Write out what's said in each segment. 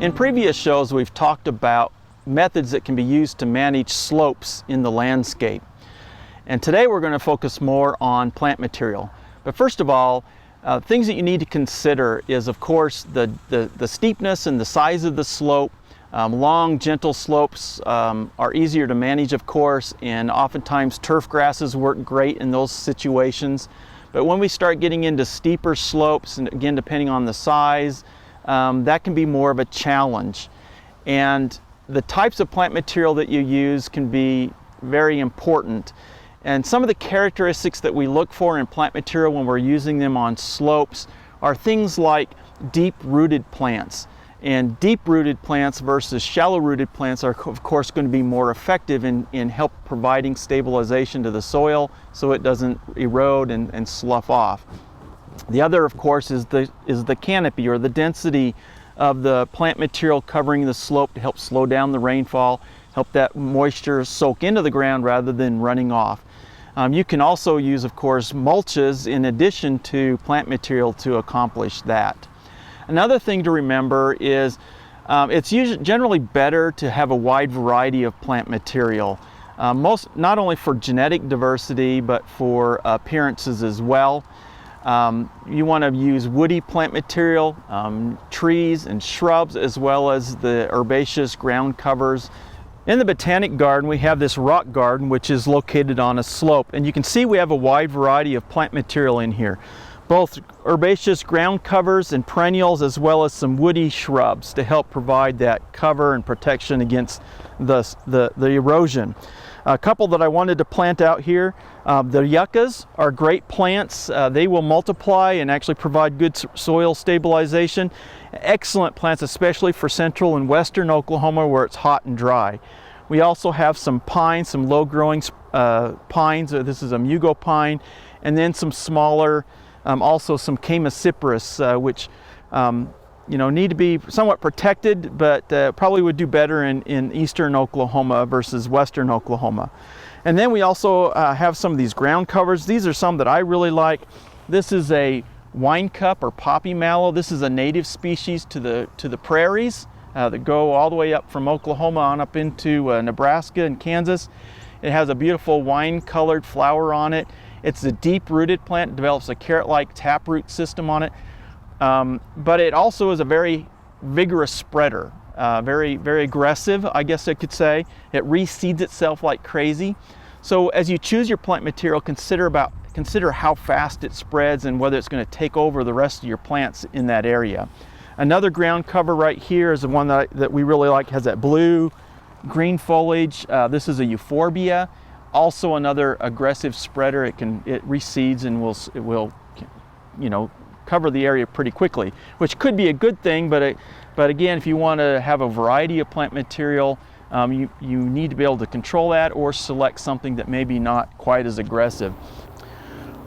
In previous shows, we've talked about methods that can be used to manage slopes in the landscape. And today we're going to focus more on plant material. But first of all, things that you need to consider is, of course, the steepness and the size of the slope. Long, gentle slopes are easier to manage, of course, and oftentimes turf grasses work great in those situations. But when we start getting into steeper slopes, and again, depending on the size, that can be more of a challenge. And the types of plant material that you use can be very important. And some of the characteristics that we look for in plant material when we're using them on slopes are things like deep-rooted plants. And deep-rooted plants versus shallow-rooted plants are, of course, going to be more effective in help providing stabilization to the soil so it doesn't erode and slough off. The other, of course, is the canopy, or the density of the plant material covering the slope to help slow down the rainfall, help that moisture soak into the ground rather than running off. You can also use, of course, mulches in addition to plant material to accomplish that. Another thing to remember is it's generally better to have a wide variety of plant material, not only for genetic diversity but for appearances as well. You want to use woody plant material, trees and shrubs, as well as the herbaceous ground covers. In the Botanic Garden, we have this rock garden which is located on a slope, and you can see we have a wide variety of plant material in here. Both herbaceous ground covers and perennials, as well as some woody shrubs to help provide that cover and protection against the erosion. A couple that I wanted to plant out here, the yuccas are great plants. They will multiply and actually provide good soil stabilization. Excellent plants, especially for central and western Oklahoma where it's hot and dry. We also have some pines, some low-growing pines. This is a mugo pine, and then some smaller, also some Chamaecyparis, which need to be somewhat protected, but probably would do better in eastern Oklahoma versus western Oklahoma. And then we also have some of these ground covers. These are some that I really like. This is a wine cup or poppy mallow. This is a native species to the prairies that go all the way up from Oklahoma on up into Nebraska and Kansas. It has a beautiful wine-colored flower on it. It's a deep-rooted plant. It develops a carrot-like taproot system on it. But it also is a very vigorous spreader, very, very aggressive, I guess I could say. It reseeds itself like crazy. So as you choose your plant material, consider how fast it spreads and whether it's going to take over the rest of your plants in that area. Another ground cover right here is the one that we really like. It has that blue, green foliage. This is a Euphorbia, also another aggressive spreader. It reseeds and it will cover the area pretty quickly, which could be a good thing, but again, if you want to have a variety of plant material, you need to be able to control that or select something that maybe not quite as aggressive.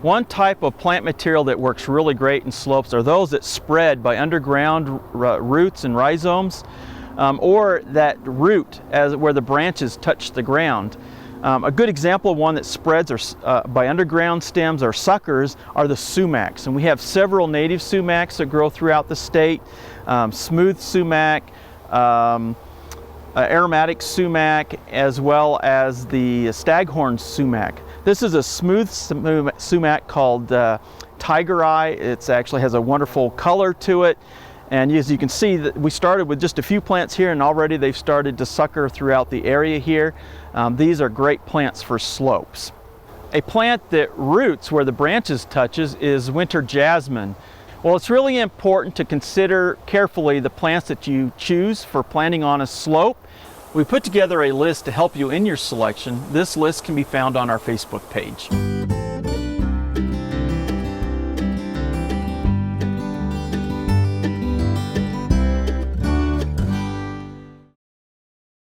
One type of plant material that works really great in slopes are those that spread by underground roots and rhizomes, or that root where the branches touch the ground. A good example of one that spreads by underground stems or suckers are the sumacs. And we have several native sumacs that grow throughout the state. Smooth sumac, aromatic sumac, as well as the staghorn sumac. This is a smooth sumac called tiger eye. It actually has a wonderful color to it. And as you can see, that we started with just a few plants here, and already they've started to sucker throughout the area here. These are great plants for slopes. A plant that roots where the branches touches is winter jasmine. Well, it's really important to consider carefully the plants that you choose for planting on a slope. We put together a list to help you in your selection. This list can be found on our Facebook page.